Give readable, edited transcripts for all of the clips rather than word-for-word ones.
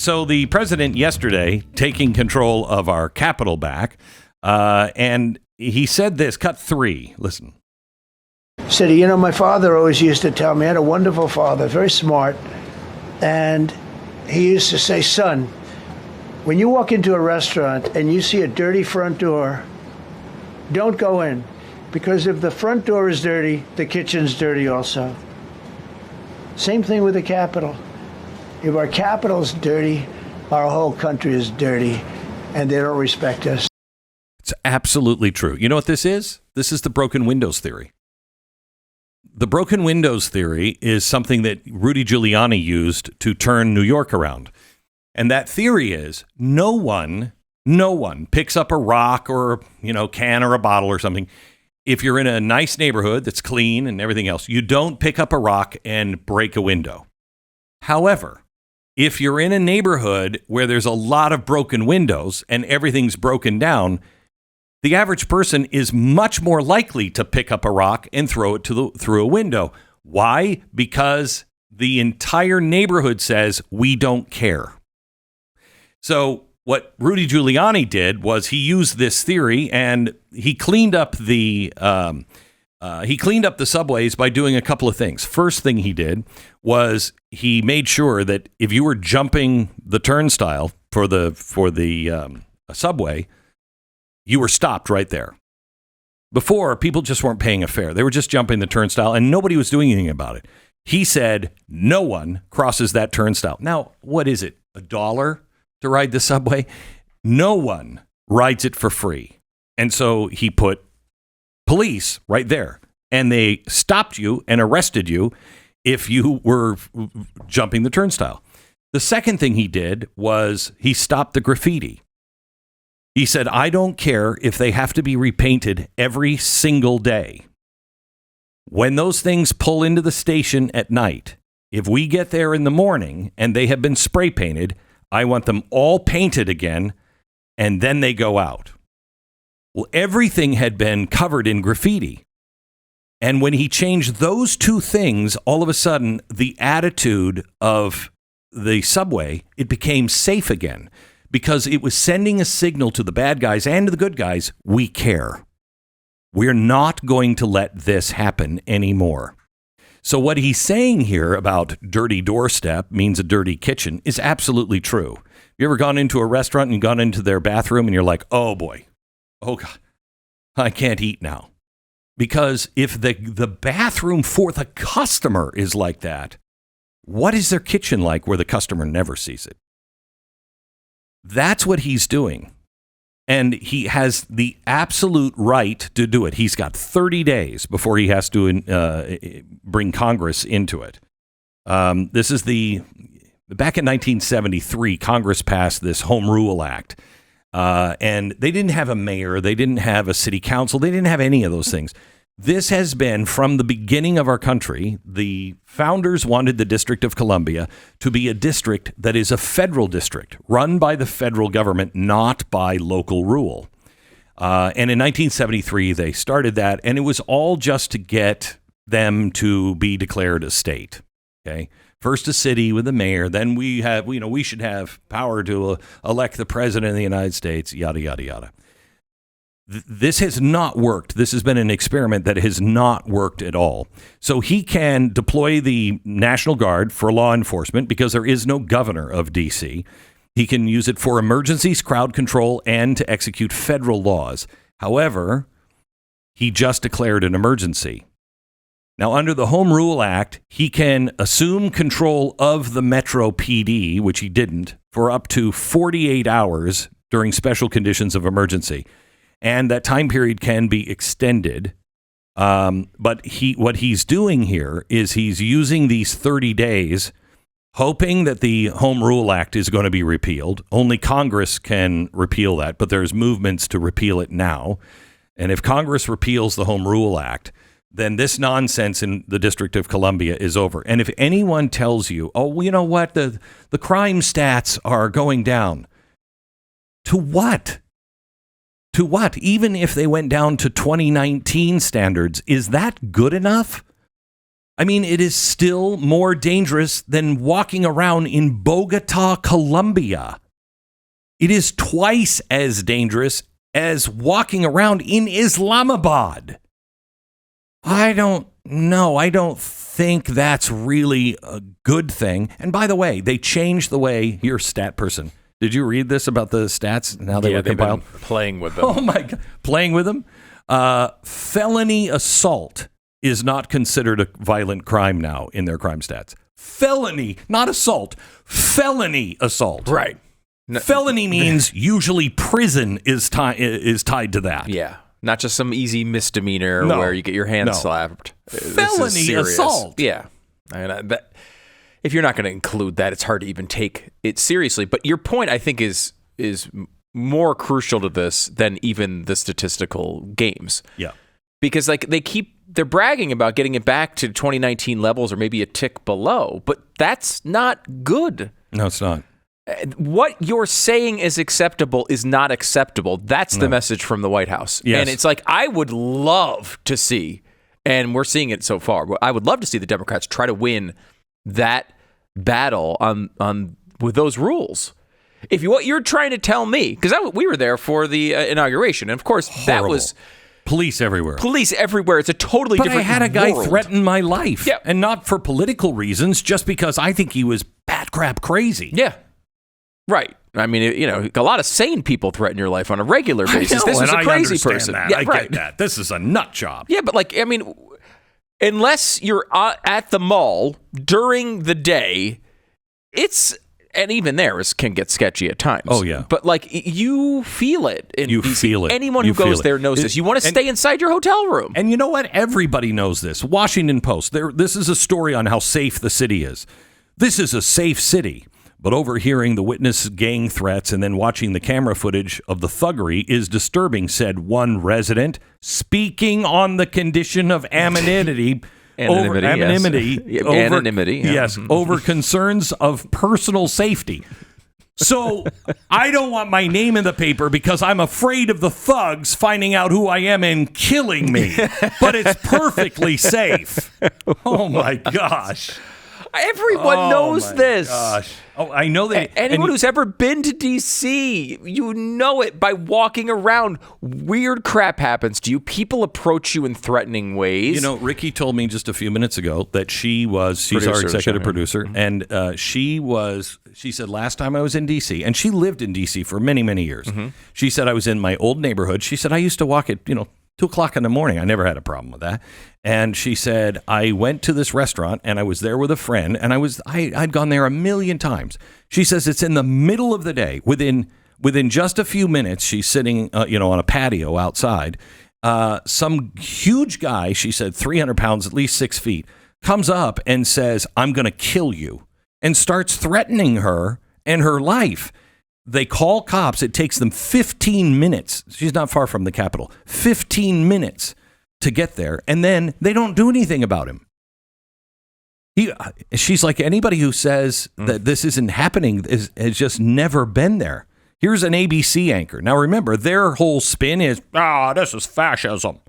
So the president yesterday taking control of our Capitol back, and he said this, cut 3. Listen. Said, you know, my father always used to tell me, I had a wonderful father, very smart, and he used to say, son, when you walk into a restaurant and you see a dirty front door, don't go in, because if the front door is dirty, the kitchen's dirty also. Same thing with the Capitol. If our Capitol's dirty, our whole country is dirty, and they don't respect us. It's absolutely true. You know what this is? This is the broken windows theory. The broken windows theory is something that Rudy Giuliani used to turn New York around. And that theory is no one picks up a rock or, can or a bottle or something. If you're in a nice neighborhood that's clean and everything else, you don't pick up a rock and break a window. However, if you're in a neighborhood where there's a lot of broken windows and everything's broken down, the average person is much more likely to pick up a rock and throw it through a window. Why? Because the entire neighborhood says we don't care. So what Rudy Giuliani did was he used this theory and he cleaned up the subways by doing a couple of things. First thing he did was he made sure that if you were jumping the turnstile for the subway, you were stopped right there. Before, people just weren't paying a fare. They were just jumping the turnstile and nobody was doing anything about it. He said no one crosses that turnstile. Now, what is it? $1 to ride the subway? No one rides it for free. And so he put police right there and they stopped you and arrested you if you were jumping the turnstile. The second thing he did was he stopped the graffiti. He said, I don't care if they have to be repainted every single day. When those things pull into the station at night, if we get there in the morning and they have been spray painted, I want them all painted again, and then they go out. Well, everything had been covered in graffiti. And when he changed those two things, all of a sudden, the attitude of the subway, it became safe again. Because it was sending a signal to the bad guys and to the good guys, we care. We're not going to let this happen anymore. So what he's saying here about dirty doorstep means a dirty kitchen is absolutely true. You ever gone into a restaurant and gone into their bathroom and you're like, oh boy, oh God, I can't eat now. Because if the bathroom for the customer is like that, what is their kitchen like where the customer never sees it? That's what he's doing. And he has the absolute right to do it. He's got 30 days before he has to bring Congress into it. This is back in 1973, Congress passed this Home Rule Act. And they didn't have a mayor. They didn't have a city council. They didn't have any of those things. This has been, from the beginning of our country, the founders wanted the District of Columbia to be a district that is a federal district, run by the federal government, not by local rule. And in 1973, they started that, and it was all just to get them to be declared a state. Okay, first a city with a mayor, then we should have power to elect the president of the United States, yada, yada, yada. This has not worked. This has been an experiment that has not worked at all. So he can deploy the National Guard for law enforcement because there is no governor of D.C. He can use it for emergencies, crowd control, and to execute federal laws. However, he just declared an emergency. Now, under the Home Rule Act, he can assume control of the Metro PD, which he didn't, for up to 48 hours during special conditions of emergency. And that time period can be extended. But what he's doing here is he's using these 30 days, hoping that the Home Rule Act is going to be repealed. Only Congress can repeal that, but there's movements to repeal it now. And if Congress repeals the Home Rule Act, then this nonsense in the District of Columbia is over. And if anyone tells you, oh, you know what, the crime stats are going down, to what? To what? Even if they went down to 2019 standards, is that good enough? I mean, it is still more dangerous than walking around in Bogota, Colombia. It is twice as dangerous as walking around in Islamabad. I don't know. I don't think that's really a good thing. And by the way, they changed the way your stat person. Did you read this about the stats? Now they were compiled. Been playing with them. Oh my God. Playing with them? Felony assault is not considered a violent crime now in their crime stats. Felony, not assault. Felony assault. Right. Felony means usually prison is tied to that. Yeah. Not just some easy misdemeanor where you get your hand slapped. Felony assault. Yeah. If you're not going to include that, it's hard to even take it seriously. But your point, I think, is more crucial to this than even the statistical games. Yeah. Because they're bragging about getting it back to 2019 levels or maybe a tick below, but that's not good. No, it's not. What you're saying is acceptable is not acceptable. That's the message from the White House. Yes. And it's like, I would love to see, and we're seeing it so far, I would love to see the Democrats try to win that battle on with those rules. If what you're trying to tell me, because we were there for the inauguration, and of course that was police everywhere. Police everywhere. It's a totally different I had a guy world. threaten my life, Yeah. and not for political reasons, just because I think he was bat crap crazy. Yeah. Right. I mean, a lot of sane people threaten your life on a regular basis. This is a crazy person. That. Yeah, I right. get that. This is a nut job. Yeah, but unless you're at the mall during the day, and even there can get sketchy at times. Oh, yeah. But you feel it. You feel it. Anyone who goes there knows this. You want to stay inside your hotel room. And you know what? Everybody knows this. Washington Post. This is a story on how safe the city is. This is a safe city. But overhearing the witness gang threats and then watching the camera footage of the thuggery is disturbing, said one resident, speaking on the condition of anonymity. Anonymity. Yes. Over concerns of personal safety. So I don't want my name in the paper because I'm afraid of the thugs finding out who I am and killing me. But it's perfectly safe. Oh, my gosh. Everyone knows this. Gosh. Oh, I know that. Anyone who's ever been to D.C., you know it by walking around. Weird crap happens to you. People approach you in threatening ways. You know, Ricky told me just a few minutes ago that she's our executive producer, and she said last time I was in D.C., and she lived in D.C. for many, many years. Mm-hmm. She said I was in my old neighborhood. She said I used to walk at, 2:00 in the morning. I never had a problem with that. And she said, I went to this restaurant and I was there with a friend and I'd gone there a million times. She says it's in the middle of the day. Within just a few minutes, she's sitting, on a patio outside. Some huge guy, she said, 300 pounds, at least 6 feet, comes up and says, I'm going to kill you, and starts threatening her and her life. They call cops. It takes them 15 minutes. She's not far from the Capitol. 15 minutes to get there. And then they don't do anything about him. She's like, anybody who says that this isn't happening has just never been there. Here's an ABC anchor. Now, remember, their whole spin is, this is fascism.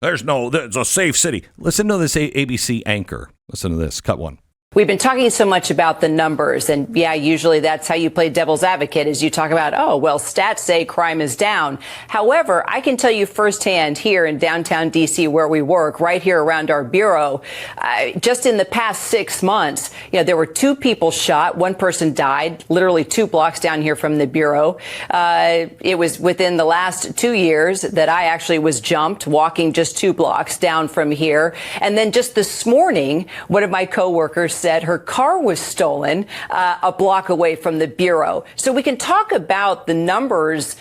There's a safe city. Listen to this ABC anchor. Listen to this. Cut one. We've been talking so much about the numbers, and usually that's how you play devil's advocate, is you talk about, stats say crime is down. However, I can tell you firsthand here in downtown D.C. where we work, right here around our bureau, just in the past 6 months, there were 2 people shot. One person died, literally 2 blocks down here from the bureau. It was within the last 2 years that I actually was jumped walking just 2 blocks down from here. And then just this morning, one of my coworkers said her car was stolen a block away from the bureau. So we can talk about the numbers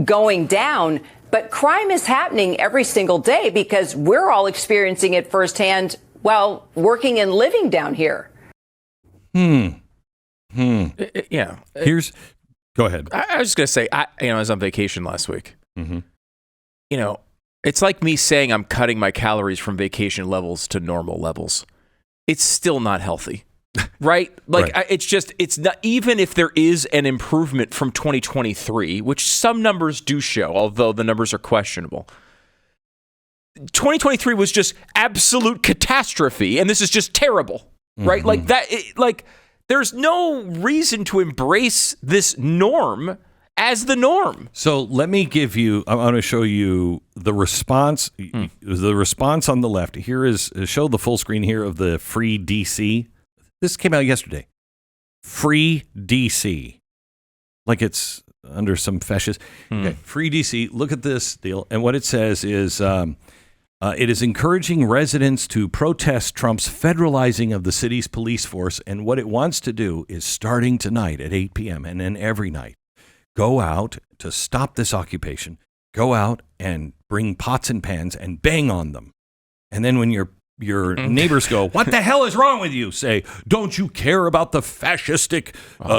going down, but crime is happening every single day because we're all experiencing it firsthand while working and living down here. Yeah. Go ahead. I was just going to say, I was on vacation last week. Mm-hmm. It's like me saying I'm cutting my calories from vacation levels to normal levels. It's still not healthy, right? Right. It's not, even if there is an improvement from 2023, which some numbers do show, although the numbers are questionable. 2023 was just absolute catastrophe, and this is just terrible, right? Like that. There's no reason to embrace this norm as the norm. So let me give you. I want to show you the response. The response on the left here is show the full screen here of the Free DC. This came out yesterday. Free DC, like it's under some fascist. Okay, Free DC. Look at this deal, and what it says is. It is encouraging residents to protest Trump's federalizing of the city's police force. And what it wants to do is starting tonight at 8 p.m. and then every night, go out to stop this occupation, go out and bring pots and pans and bang on them. And then when your neighbors go, what the hell is wrong with you? Say, don't you care about the fascistic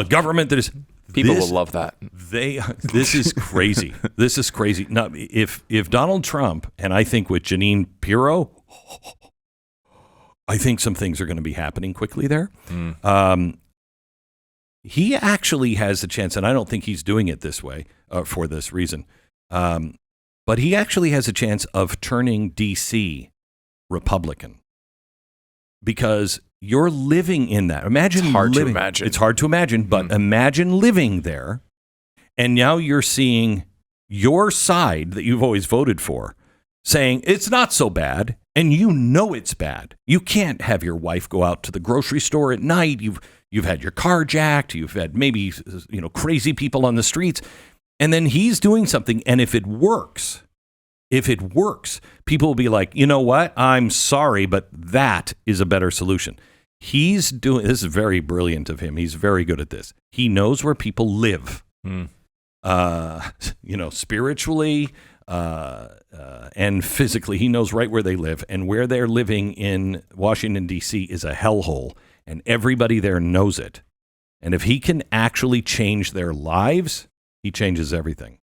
government that is... People will love that. This is crazy. This is crazy. Now, if Donald Trump, and I think with Jeanine Pirro, I think some things are going to be happening quickly there. He actually has a chance, and I don't think he's doing it this way for this reason, but he actually has a chance of turning D.C. Republican because you're living in that. Imagine it's hard living. To imagine. It's hard to imagine, but imagine living there, and now you're seeing your side that you've always voted for saying it's not so bad, and you know it's bad. You can't have your wife go out to the grocery store at night. You've had your car jacked. You've had maybe crazy people on the streets, and then he's doing something, and if it works, people will be like, you know what? I'm sorry, but that is a better solution. This is very brilliant of him. He's very good at this. He knows where people live, spiritually and physically. He knows right where they live, and where they're living in Washington, D.C. is a hellhole, and everybody there knows it. And if he can actually change their lives, he changes everything.